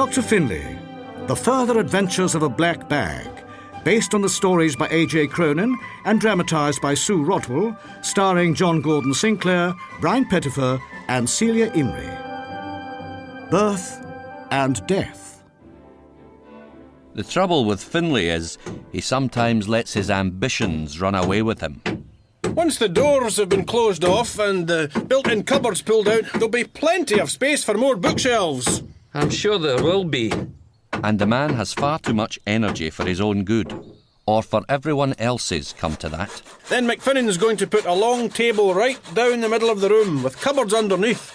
Dr. Finlay, The Further Adventures of a Black Bag, based on the stories by A.J. Cronin and dramatised by Sue Rodwell, starring John Gordon Sinclair, Brian Pettifer and Celia Imrie. Birth and Death. The trouble with Finlay is he sometimes lets his ambitions run away with him. Once the doors have been closed off and the built-in cupboards pulled out, there'll be plenty of space for more bookshelves. I'm sure there will be. And the man has far too much energy for his own good, or for everyone else's, come to that. Then McFinnan's going to put a long table right down the middle of the room with cupboards underneath.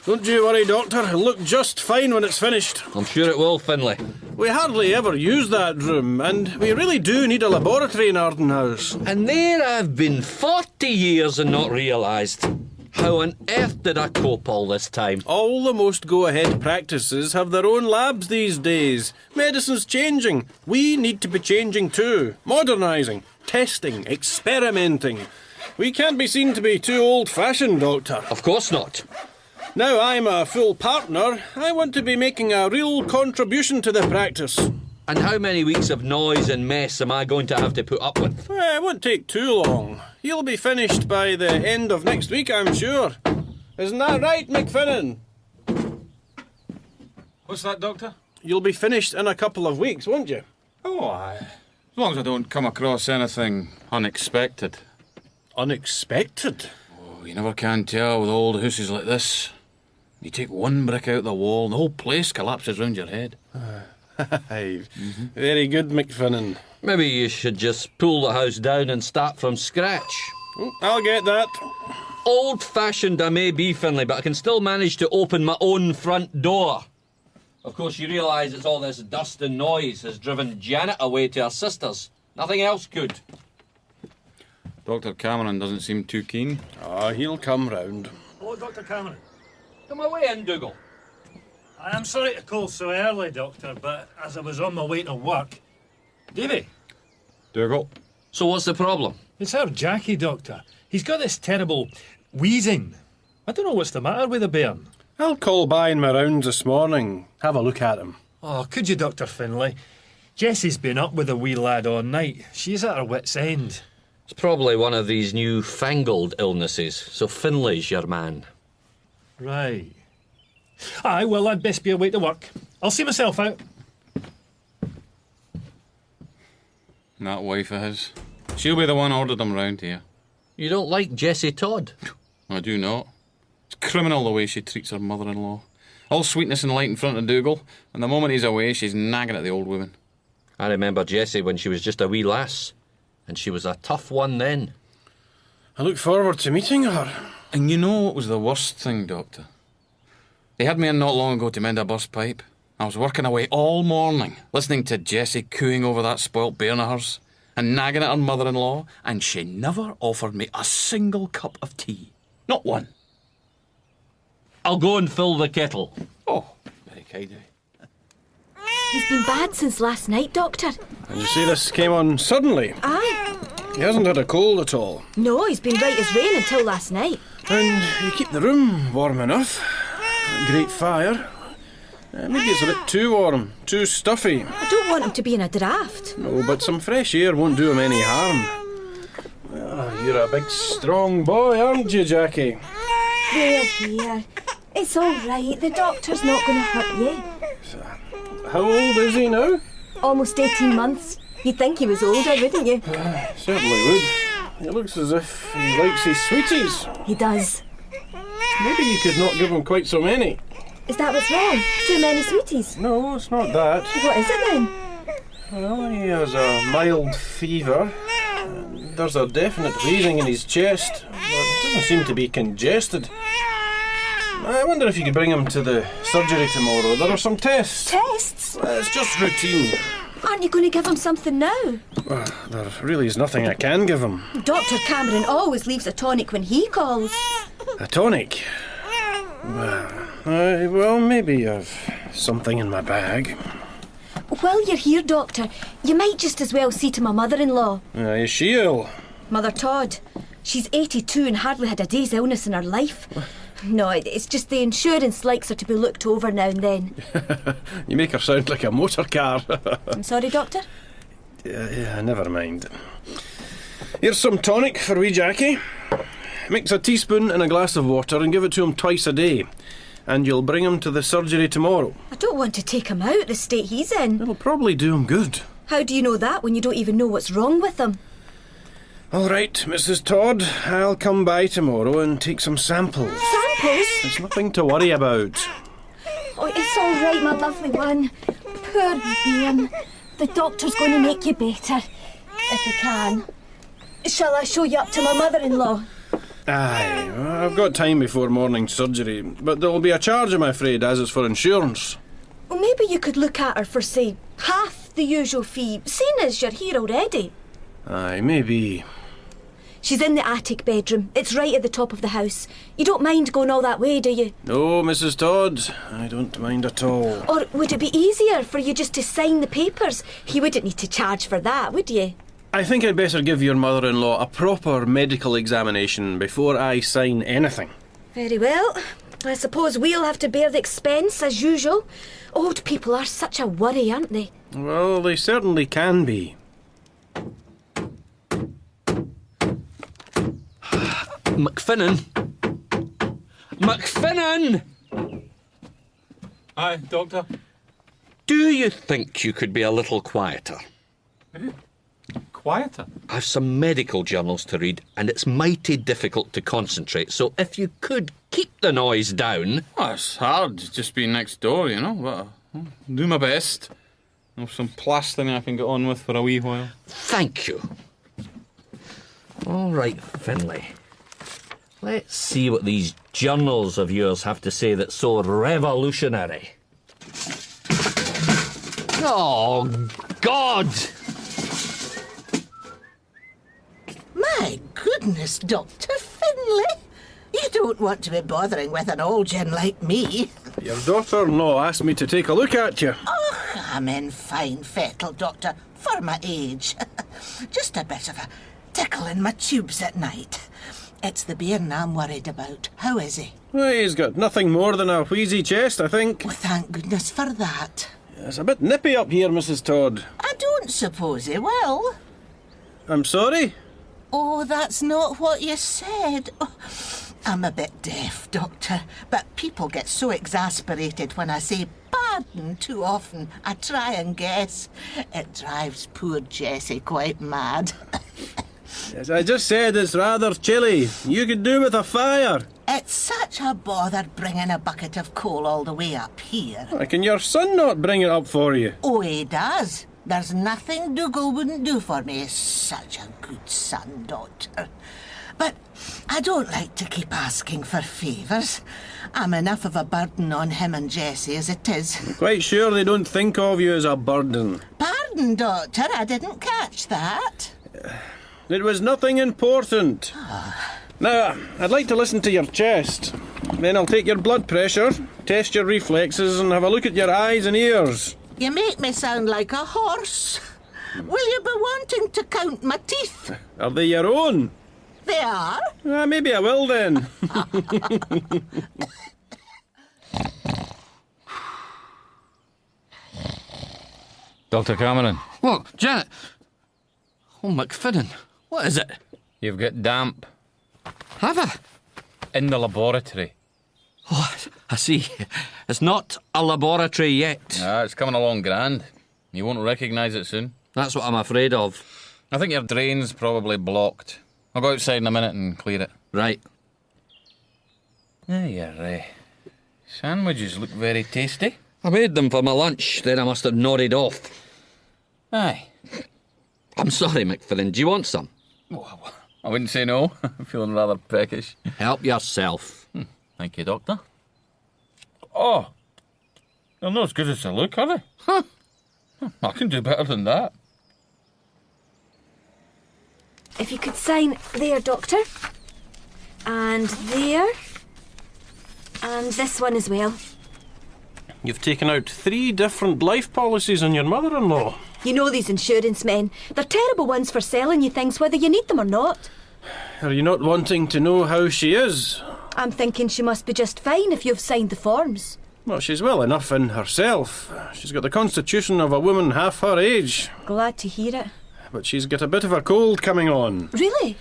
Don't you worry, Doctor. It'll look just fine when it's finished. I'm sure it will, Finlay. We hardly ever use that room, and we really do need a laboratory in Arden House. And there I've been 40 years and not realised. How on earth did I cope all this time? All the most go-ahead practices have their own labs these days. Medicine's changing. We need to be changing too. Modernising, testing, experimenting. We can't be seen to be too old-fashioned, Doctor. Of course not. Now I'm a full partner, I want to be making a real contribution to the practice. And how many weeks of noise and mess am I going to have to put up with? It won't take too long. You'll be finished by the end of next week, I'm sure. Isn't that right, McFinnan? What's that, Doctor? You'll be finished in a couple of weeks, won't you? Oh, aye. As long as I don't come across anything unexpected. Unexpected? Oh, you never can tell with old houses like this. You take one brick out the wall and the whole place collapses round your head. Aye. Very good, McFinnan. Maybe you should just pull the house down and start from scratch. I'll get that. Old-fashioned I may be, Finlay, but I can still manage to open my own front door. Of course, you realise it's all this dust and noise has driven Janet away to her sisters. Nothing else could. Dr. Cameron doesn't seem too keen. He'll come round. Hello, Dr. Cameron. Come away in, Dougal. I am sorry to call so early, Doctor, but as I was on my way to work... Davy, Dougal? So what's the problem? it's our Jackie, Doctor. He's got this terrible wheezing. I don't know what's the matter with the bairn. I'll call by in my rounds this morning. Have a look at him. Oh, could you, Dr. Finlay? Jessie's been up with the wee lad all night. She's at her wit's end. It's probably one of these new fangled illnesses, so Finlay's your man. Right. Aye, well, I'd best be away to work. I'll see myself out. That wife of his. She'll be the one ordered him round here. You don't like Jessie Todd? I do not. It's criminal the way she treats her mother-in-law. All sweetness and light in front of Dougal, and the moment he's away, she's nagging at the old woman. I remember Jessie when she was just a wee lass, and she was a tough one then. I look forward to meeting her. And you know what was the worst thing, Doctor? They had me in not long ago to mend a burst pipe. I was working away all morning, listening to Jessie cooing over that spoilt bairn of hers, and nagging at her mother-in-law, and she never offered me a single cup of tea. Not one. I'll go and fill the kettle. Oh, very kind of you. He's been bad since last night, Doctor. And you say this came on suddenly. Aye. He hasn't had a cold at all. No, he's been right as rain until last night. And you keep the room warm enough. A great fire. Maybe it's a bit too warm, too stuffy. I don't want him to be in a draught. No, but some fresh air won't do him any harm. You're a big, strong boy, aren't you, Jackie? There, dear. It's all right. The doctor's not going to hurt you. How old is he now? Almost 18 months. You'd think he was older, wouldn't you? Certainly would. He looks as if he likes his sweeties. He does. Maybe you could not give him quite so many. Is that what's wrong? Too many sweeties? No, it's not that. What is it then? Well, he has a mild fever. There's a definite wheezing in his chest, but it doesn't seem to be congested. I wonder if you could bring him to the surgery tomorrow. There are some tests. Tests? It's just routine. Aren't you going to give him something now? There really is nothing I can give him. Dr. Cameron always leaves a tonic when he calls. A tonic? Well, maybe I've something in my bag. While you're here, Doctor, you might just as well see to my mother-in-law. Is she ill? Mother Todd. She's 82 and hardly had a day's illness in her life. No, it's just the insurance likes her to be looked over now and then. You make her sound like a motor car. I'm sorry, Doctor. Yeah, never mind. Here's some tonic for wee Jackie. Mix a teaspoon in a glass of water and give it to him twice a day. And you'll bring him to the surgery tomorrow. I don't want to take him out the state he's in. It'll probably do him good. How do you know that when you don't even know what's wrong with him? All right, Mrs. Todd, I'll come by tomorrow and take some samples. Samples? There's nothing to worry about. Oh, it's all right, my lovely one. Poor Ian. The doctor's going to make you better, if he can. Shall I show you up to my mother-in-law? Aye, I've got time before morning surgery, but there'll be a charge, I'm afraid, as it's for insurance. Well, maybe you could look at her for, say, half the usual fee, seeing as you're here already. Aye, maybe. She's in the attic bedroom. It's right at the top of the house. You don't mind going all that way, do you? No, Mrs. Todd, I don't mind at all. Or would it be easier for you just to sign the papers? You wouldn't need to charge for that, would you? I think I'd better give your mother-in-law a proper medical examination before I sign anything. Very well. I suppose we'll have to bear the expense, as usual. Old people are such a worry, aren't they? Well, they certainly can be. McFinnan! McFinnan! Aye, Doctor. Do you think you could be a little quieter? Quieter? I've some medical journals to read, and it's mighty difficult to concentrate, so if you could keep the noise down... Well, it's hard, just being next door, you know, but I'll do my best. There's some plastering I can get on with for a wee while. Thank you. All right, Finlay. Let's see what these journals of yours have to say that's so revolutionary. Oh, God! My goodness, Dr. Finlay. You don't want to be bothering with an old gen like me. Your daughter-in-law asked me to take a look at you. Oh, I'm in fine fettle, Doctor, for my age. Just a bit of a tickle in my tubes at night. It's the bairn I'm worried about. How is he? Well, he's got nothing more than a wheezy chest, I think. Oh, thank goodness for that. It's a bit nippy up here, Mrs. Todd. I don't suppose he will. I'm sorry? Oh, that's not what you said. Oh, I'm a bit deaf, Doctor, but people get so exasperated when I say pardon too often. I try and guess. It drives poor Jessie quite mad. Yes, I just said it's rather chilly. You could do with a fire. It's such a bother bringing a bucket of coal all the way up here. Can your son not bring it up for you? Oh, he does. There's nothing Dougal wouldn't do for me. He's such a good son, Doctor. But I don't like to keep asking for favours. I'm enough of a burden on him and Jessie as it is. Quite sure they don't think of you as a burden. Pardon, Doctor, I didn't catch that. It was nothing important. Now, I'd like to listen to your chest. Then I'll take your blood pressure, test your reflexes, and have a look at your eyes and ears. You make me sound like a horse. Will you be wanting to count my teeth? Are they your own? They are. Maybe I will then. Dr. Cameron, What, Janet? Oh, McFinnan, what is it? you've got damp Have I? in the laboratory. Oh, I see. It's not a laboratory yet. Ah, it's coming along grand. You won't recognise it soon. That's what I'm afraid of. I think your drain's probably blocked. I'll go outside in a minute and clear it. Right. Your sandwiches look very tasty. I made them for my lunch, then I must have nodded off. Aye. I'm sorry, McFinnan. Do you want some? Well, I wouldn't say no. I'm feeling rather peckish. Help yourself. Thank you, Doctor. Oh, they're not as good as they look, are they? Huh. I can do better than that. If you could sign there, Doctor. And there. And this one as well. You've taken out 3 different life policies on your mother-in-law. You know these insurance men. They're terrible ones for selling you things whether you need them or not. Are you not wanting to know how she is? I'm thinking she must be just fine if you've signed the forms. Well, she's well enough in herself. She's got the constitution of a woman half her age. Glad to hear it. But she's got a bit of a cold coming on. Really?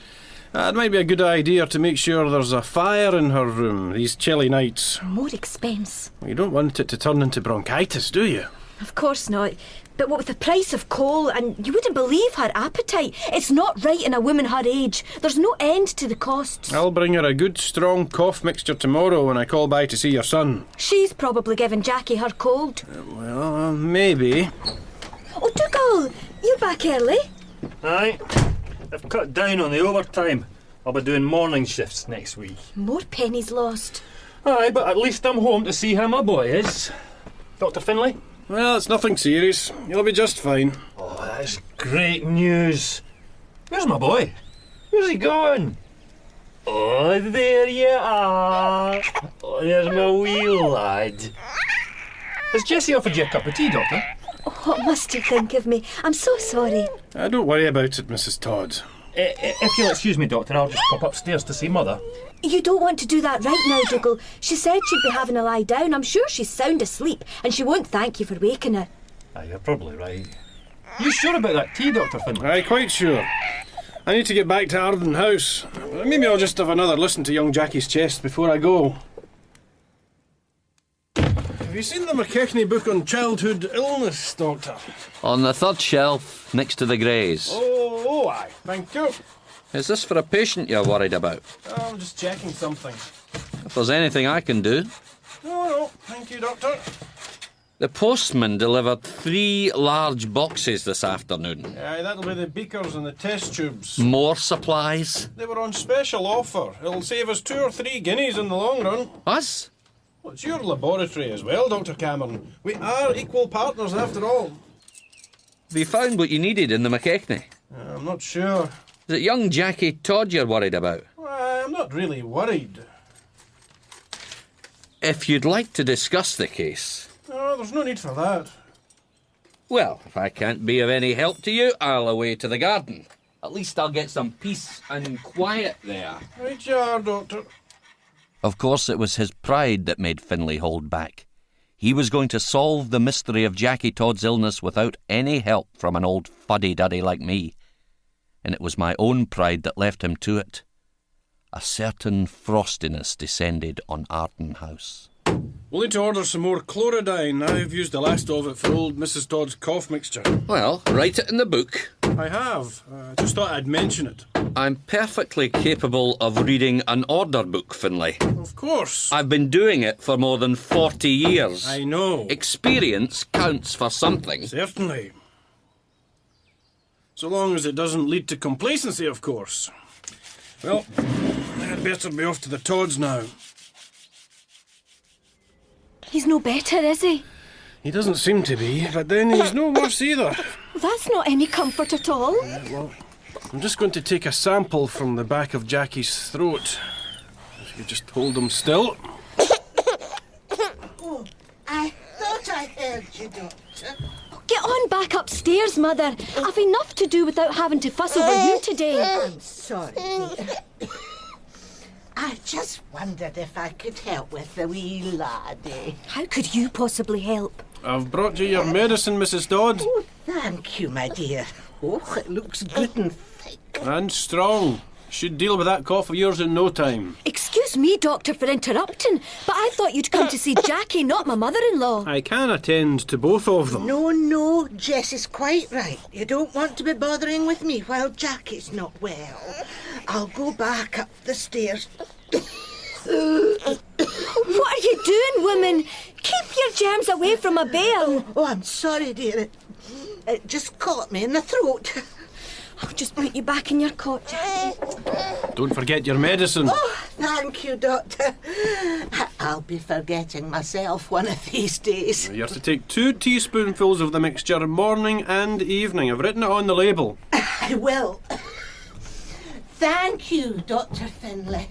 It might be a good idea to make sure there's a fire in her room these chilly nights. More expense. You don't want it to turn into bronchitis, do you? Of course not. But what with the price of coal, and you wouldn't believe her appetite. It's not right in a woman her age. There's no end to the costs. I'll bring her a good strong cough mixture tomorrow when I call by to see your son. She's probably given Jackie her cold. Well, maybe. Oh, Dougal, you're back early. Aye. I've cut down on the overtime. I'll be doing morning shifts next week. More pennies lost. Aye, but at least I'm home to see how my boy is. Dr. Finlay? Well, it's nothing serious. You'll be just fine. Oh, that's great news. Where's my boy? Where's he gone? Oh, there you are. Oh, there's my wee lad. Has Jessie offered you a cup of tea, Doctor? Oh, what must you think of me? I'm so sorry. Don't worry about it, Mrs. Todd. If you'll excuse me, Doctor, I'll just pop upstairs to see Mother. You don't want to do that right now, Dougal. She said she'd be having a lie down. I'm sure she's sound asleep, and she won't thank you for waking her. Aye, you're probably right. You sure about that tea, Dr. Finlay? Aye, quite sure. I need to get back to Arden House. Maybe I'll just have another listen to young Jackie's chest before I go. Have you seen the McKechnie book on childhood illness, Doctor? On the third shelf, next to the greys. Oh, aye. Thank you. Is this for a patient you're worried about? Oh, I'm just checking something. If there's anything I can do. No, thank you, Doctor. The postman delivered 3 large boxes this afternoon. Aye, that'll be the beakers and the test tubes. More supplies? They were on special offer. It'll save us 2 or 3 guineas in the long run. Us? Well, it's your laboratory as well, Dr. Cameron. We are equal partners after all. Have you found what you needed in the McKechnie? I'm not sure. Is it young Jackie Todd you're worried about? Well, I'm not really worried. If you'd like to discuss the case... No, there's no need for that. Well, if I can't be of any help to you, I'll away to the garden. At least I'll get some peace and quiet there. Right you are, Doctor. Of course, it was his pride that made Finlay hold back. He was going to solve the mystery of Jackie Todd's illness without any help from an old fuddy-duddy like me. And it was my own pride that left him to it. A certain frostiness descended on Arden House. We'll need to order some more chlorodyne. I've used the last of it for old Mrs. Todd's cough mixture. Well, write it in the book. I have. Just thought I'd mention it. I'm perfectly capable of reading an order book, Finlay. Of course. I've been doing it for more than 40 years. I know. Experience counts for something. Certainly. So long as it doesn't lead to complacency, of course. Well, I'd better be off to the Todds now. He's no better, is he? He doesn't seem to be, but then he's no worse either. That's not any comfort at all. Well, I'm just going to take a sample from the back of Jackie's throat. If you just hold him still. Oh, I thought I heard you, Doctor. Get on back upstairs, Mother. I've enough to do without having to fuss over you today. I'm sorry, dear. I just wondered if I could help with the wee laddie. How could you possibly help? I've brought you your medicine, Mrs. Todd. Oh, thank you, my dear. Oh, it looks good and thick. And strong. Should deal with that cough of yours in no time. Excuse me, Doctor, for interrupting, but I thought you'd come to see Jackie, not my mother-in-law. I can attend to both of them. No, Jess is quite right. You don't want to be bothering with me while Jackie's not well. I'll go back up the stairs. What are you doing, woman? Keep your germs away from a bear. Oh, I'm sorry, dear. It just caught me in the throat. I'll just put you back in your cot, Jackie. Don't forget your medicine. Oh, thank you, Doctor. I'll be forgetting myself one of these days. You have to take 2 teaspoonfuls of the mixture morning and evening. I've written it on the label. I will. Thank you, Dr. Finlay.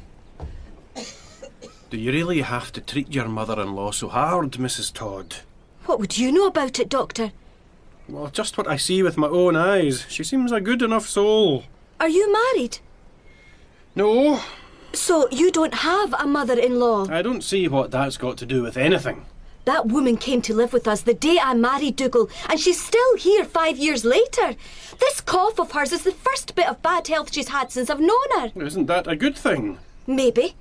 Do you really have to treat your mother-in-law so hard, Mrs. Todd? What would you know about it, Doctor? Well, just what I see with my own eyes. She seems a good enough soul. Are you married? No, So you don't have a mother-in-law? I don't see what that's got to do with anything. That woman came to live with us the day I married Dougal, and she's still here 5 years later. This cough of hers is the first bit of bad health she's had since I've known her. Isn't that a good thing? Maybe.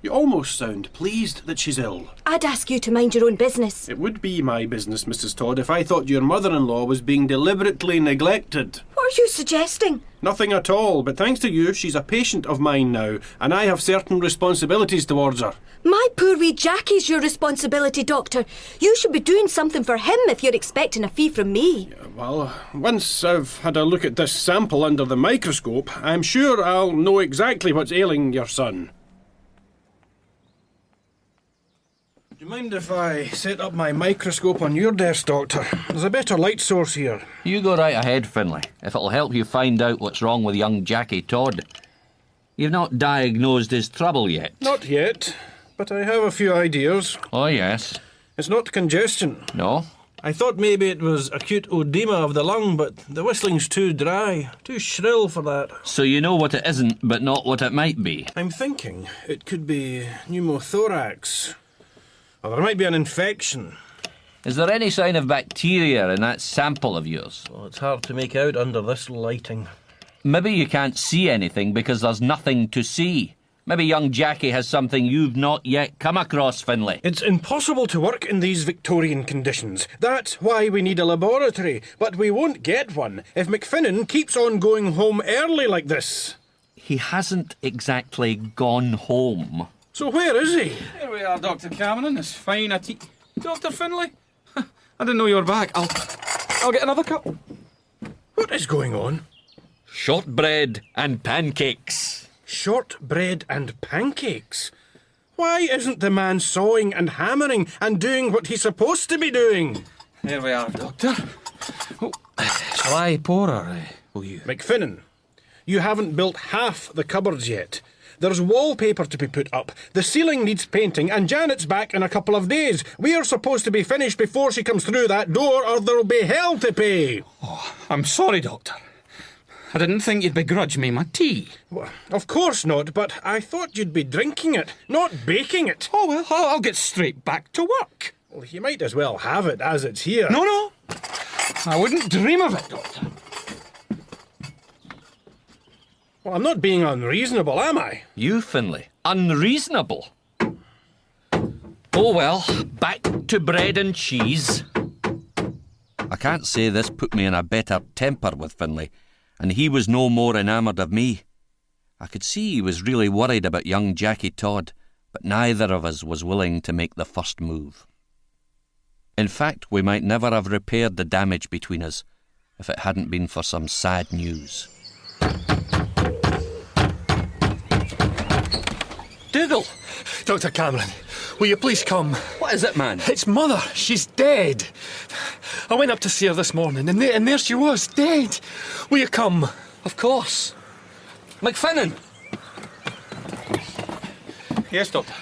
You almost sound pleased that she's ill. I'd ask you to mind your own business. It would be my business, Mrs. Todd, if I thought your mother-in-law was being deliberately neglected. What are you suggesting? Nothing at all, but thanks to you, she's a patient of mine now, and I have certain responsibilities towards her. My poor wee Jackie's your responsibility, Doctor. You should be doing something for him if you're expecting a fee from me. Well, once I've had a look at this sample under the microscope, I'm sure I'll know exactly what's ailing your son. Do you mind if I set up my microscope on your desk, Doctor? There's a better light source here. You go right ahead, Finlay, if it'll help you find out what's wrong with young Jackie Todd. You've not diagnosed his trouble yet. Not yet, but I have a few ideas. Oh, yes. It's not congestion. No? I thought maybe it was acute oedema of the lung, but the whistling's too dry, too shrill for that. So you know what it isn't, but not what it might be. I'm thinking it could be pneumothorax. Or there might be an infection. Is there any sign of bacteria in that sample of yours? Well, it's hard to make out under this lighting. Maybe you can't see anything because there's nothing to see. Maybe young Jackie has something you've not yet come across, Finlay. It's impossible to work in these Victorian conditions. That's why we need a laboratory. But we won't get one if McFinnan keeps on going home early like this. He hasn't exactly gone home. So where is he? Here we are, Dr. Cameron. It's fine. Dr. Finlay? I didn't know you were back. I'll get another cup. What is going on? Shortbread and pancakes. Shortbread and pancakes? Why isn't the man sawing and hammering and doing what he's supposed to be doing? Here we are, Doctor. Oh, shall I pour or will you? McFinnan, you haven't built half the cupboards yet. There's wallpaper to be put up. The ceiling needs painting, and Janet's back in a couple of days. We're supposed to be finished before she comes through that door, or there'll be hell to pay. Oh, I'm sorry, Doctor. I didn't think you'd begrudge me my tea. Well, of course not, but I thought you'd be drinking it, not baking it. Oh, well, I'll get straight back to work. Well, you might as well have it as it's here. No. I wouldn't dream of it, Doctor. Well, I'm not being unreasonable, am I? You, Finlay, unreasonable. Oh well, back to bread and cheese. I can't say this put me in a better temper with Finlay, and he was no more enamoured of me. I could see he was really worried about young Jackie Todd, but neither of us was willing to make the first move. In fact, we might never have repaired the damage between us if it hadn't been for some sad news. Dougal! Dr. Cameron, will you please come? What is it, man? It's Mother. She's dead. I went up to see her this morning, and there she was, dead. Will you come? Of course. McFinnan! Yes, Doctor.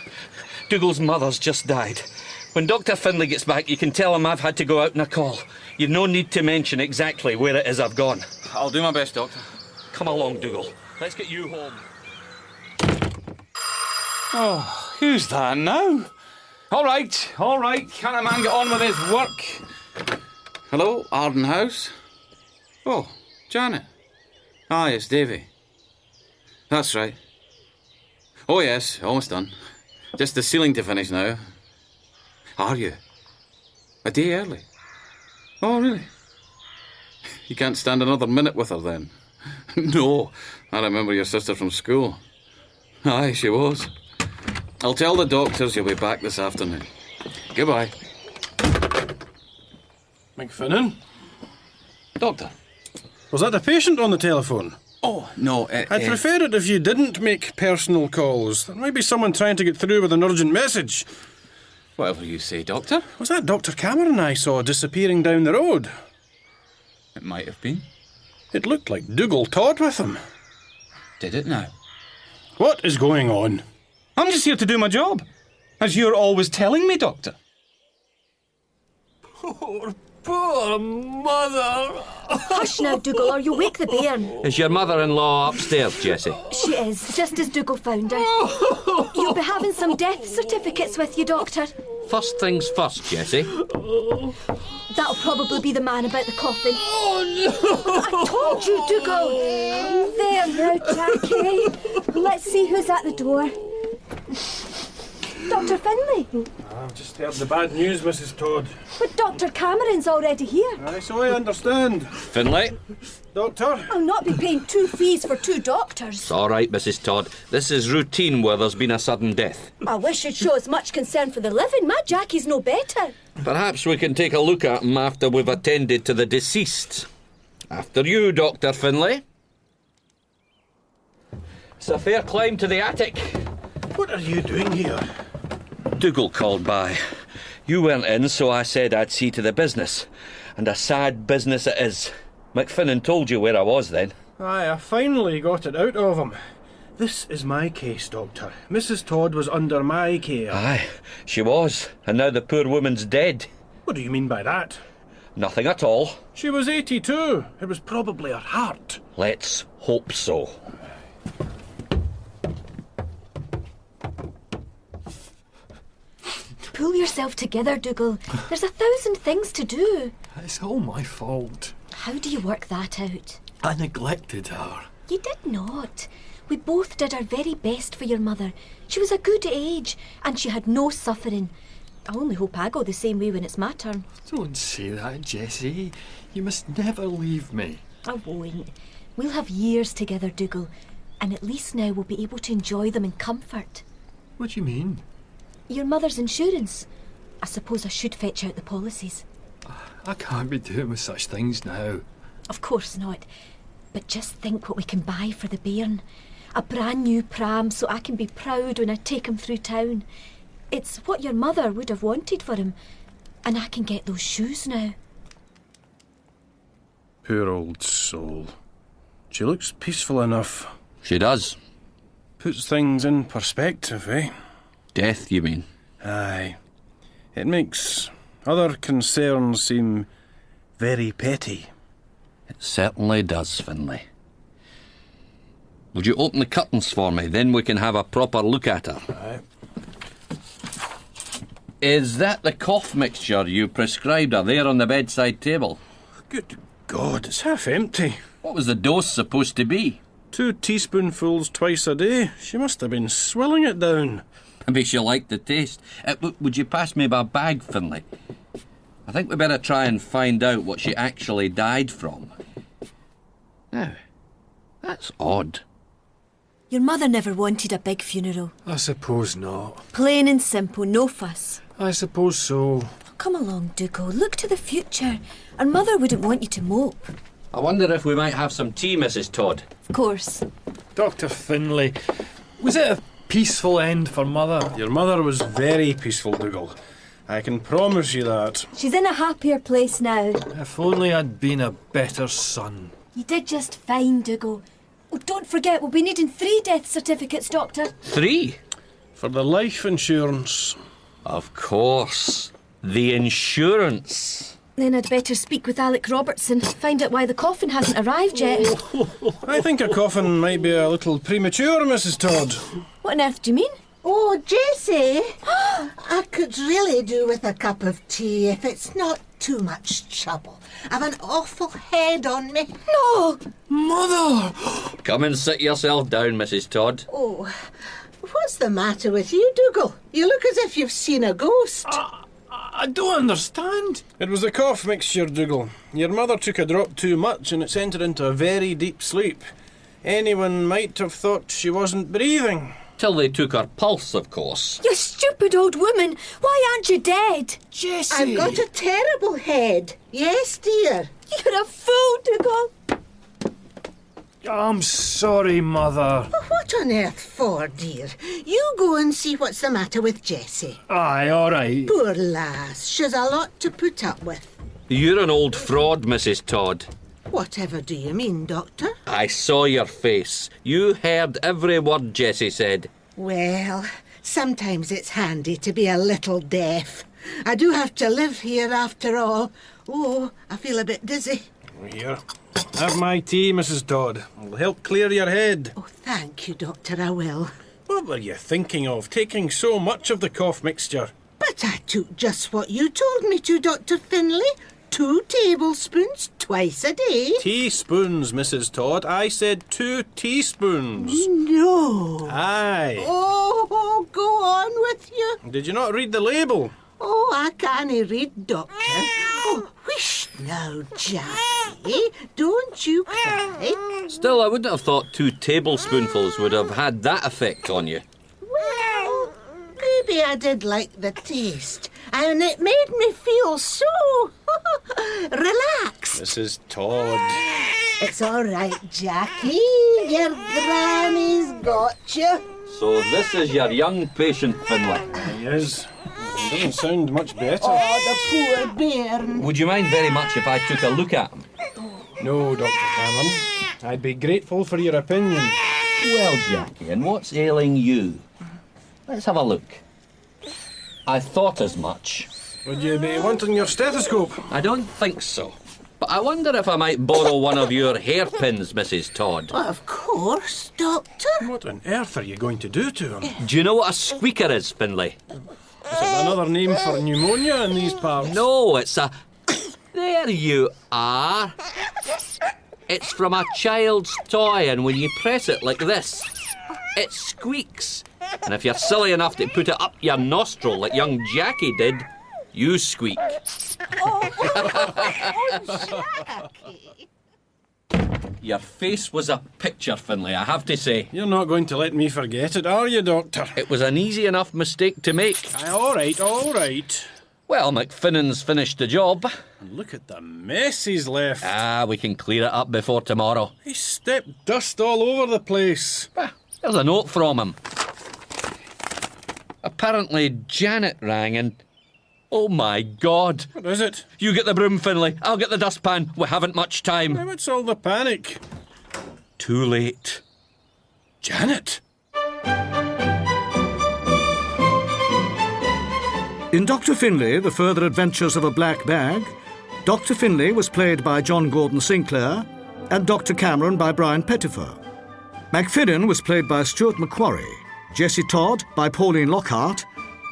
Dougal's mother's just died. When Dr. Finlay gets back, you can tell him I've had to go out on a call. You've no need to mention exactly where it is I've gone. I'll do my best, Doctor. Come along, Dougal. Let's get you home. Oh, who's that now? All right. Can't a man get on with his work? Hello, Arden House? Oh, Janet. Ah, yes, Davy. That's right. Oh, yes, almost done. Just the ceiling to finish now. Are you? A day early? Oh, really? You can't stand another minute with her, then? No, I remember your sister from school. Aye, she was. I'll tell the doctors you'll be back this afternoon. Goodbye. McFinnan? Doctor? Was that a patient on the telephone? Oh, no, I'd prefer it if you didn't make personal calls. There might be someone trying to get through with an urgent message. Whatever you say, Doctor. Was that Dr. Cameron I saw disappearing down the road? It might have been. It looked like Dougal Todd with him. Did it now? What is going on? I'm just here to do my job. As you're always telling me, Doctor. Poor poor mother. Hush now, Dougal, or you'll wake the bairn. Is your mother-in-law upstairs, Jessie? She is, just as Dougal found her. You'll be having some death certificates with you, Doctor. First things first, Jessie. That'll probably be the man about the coffin. Oh, no! I told you, Dougal. There now, Jackie. Let's see who's at the door. Dr. Finlay. I've just heard the bad news, Mrs. Todd. But Dr. Cameron's already here. Aye, so I understand. Finlay? Doctor? I'll not be paying 2 fees for 2 doctors. It's all right, Mrs. Todd. This is routine where there's been a sudden death. I wish you'd show as much concern for the living. My Jackie's no better. Perhaps we can take a look at him after we've attended to the deceased. After you, Dr. Finlay. It's a fair climb to the attic. What are you doing here? Dougal called by. You weren't in, so I said I'd see to the business. And a sad business it is. McFinnan told you where I was then. Aye, I finally got it out of him. This is my case, Doctor. Mrs. Todd was under my care. Aye, she was. And now the poor woman's dead. What do you mean by that? Nothing at all. She was 82. It was probably her heart. Let's hope so. Pull yourself together, Dougal. There's 1,000 things to do. It's all my fault. How do you work that out? I neglected her. You did not. We both did our very best for your mother. She was a good age, and she had no suffering. I only hope I go the same way when it's my turn. Don't say that, Jessie. You must never leave me. I won't. We'll have years together, Dougal, and at least now we'll be able to enjoy them in comfort. What do you mean? Your mother's insurance. I suppose I should fetch out the policies. I can't be doing with such things now. Of course not. But just think what we can buy for the bairn. A brand new pram so I can be proud when I take him through town. It's what your mother would have wanted for him. And I can get those shoes now. Poor old soul. She looks peaceful enough. She does. Puts things in perspective, eh? Death, you mean? Aye. It makes other concerns seem very petty. It certainly does, Finlay. Would you open the curtains for me? Then we can have a proper look at her. Aye. Is that the cough mixture you prescribed her there on the bedside table? Good God, it's half empty. What was the dose supposed to be? 2 teaspoonfuls twice a day. She must have been swilling it down. Maybe she liked the taste. Would you pass me my bag, Finlay? I think we better try and find out what she actually died from. Now, that's odd. Your mother never wanted a big funeral. I suppose not. Plain and simple, no fuss. I suppose so. Come along, Dougal. Look to the future. Our mother wouldn't want you to mope. I wonder if we might have some tea, Mrs. Todd. Of course. Dr. Finlay, was it a peaceful end for Mother? Your mother was very peaceful, Dougal. I can promise you that. She's in a happier place now. If only I'd been a better son. You did just fine, Dougal. Oh, don't forget, we'll be needing 3 death certificates, Doctor. 3? For the life insurance. Of course. The insurance. Then I'd better speak with Alec Robertson, find out why the coffin hasn't arrived yet. I think a coffin might be a little premature, Mrs. Todd. What on earth do you mean? Oh, Jessie, I could really do with a cup of tea if it's not too much trouble. I've an awful head on me. No! Mother! Come and sit yourself down, Mrs. Todd. Oh, what's the matter with you, Dougal? You look as if you've seen a ghost. I don't understand. It was the cough mixture, Dougal. Your mother took a drop too much and it sent her into a very deep sleep. Anyone might have thought she wasn't breathing. Till they took her pulse, of course. You stupid old woman! Why aren't you dead? Jessie! I've got a terrible head. Yes, dear. You're a fool, Dougal. I'm sorry, Mother. What on earth for, dear? You go and see what's the matter with Jessie. Aye, all right. Poor lass, she's a lot to put up with. You're an old fraud, Mrs. Todd. Whatever do you mean, Doctor? I saw your face. You heard every word Jessie said. Well, sometimes it's handy to be a little deaf. I do have to live here after all. Oh, I feel a bit dizzy. Here. Have my tea, Mrs. Todd. It'll help clear your head. Oh, thank you, Doctor, I will. What were you thinking of, taking so much of the cough mixture? But I took just what you told me to, Dr. Finlay. 2 tablespoons twice a day. Teaspoons, Mrs. Todd. I said 2 teaspoons. No. Aye. Oh, go on with you. Did you not read the label? Oh, I can't read, Doctor. Oh, whoosh now, Jackie. Don't you cry. Still, I wouldn't have thought 2 tablespoonfuls would have had that effect on you. Well, maybe I did like the taste. And it made me feel so relaxed. Mrs. Todd. It's all right, Jackie. Your granny's got you. So this is your young patient, Finlay. He is. He doesn't sound much better. Oh, the poor bairn. Would you mind very much if I took a look at him? No, Dr. Cameron. I'd be grateful for your opinion. Well, Jackie, and what's ailing you? Let's have a look. I thought as much. Would you be wanting your stethoscope? I don't think so. But I wonder if I might borrow one of your hairpins, Mrs. Todd. Of course, Doctor. What on earth are you going to do to him? Do you know what a squeaker is, Finlay? Is it another name for pneumonia in these parts? No, it's a... There you are. It's from a child's toy, and when you press it like this, it squeaks. And if you're silly enough to put it up your nostril like young Jackie did, you squeak. Jackie. Your face was a picture, Finlay, I have to say. You're not going to let me forget it, are you, Doctor? It was an easy enough mistake to make. Aye, all right, all right. Well, McFinnan's finished the job. And look at the mess he's left. We can clear it up before tomorrow. He stepped dust all over the place. There's a note from him. Apparently Janet rang and... Oh my God. What is it? You get the broom, Finlay. I'll get the dustpan. We haven't much time. Now, what's all the panic? Too late. Janet? In Dr. Finlay, The Further Adventures of a Black Bag, Dr. Finlay was played by John Gordon Sinclair and Dr. Cameron by Brian Pettifer. McFinnan was played by Stuart Macquarie, Jessie Todd by Pauline Lockhart,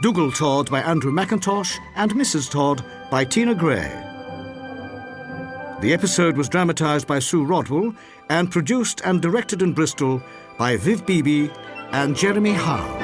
Dougal Todd by Andrew McIntosh, and Mrs. Todd by Tina Gray. The episode was dramatised by Sue Rodwell and produced and directed in Bristol by Viv Beebe and Jeremy Howe.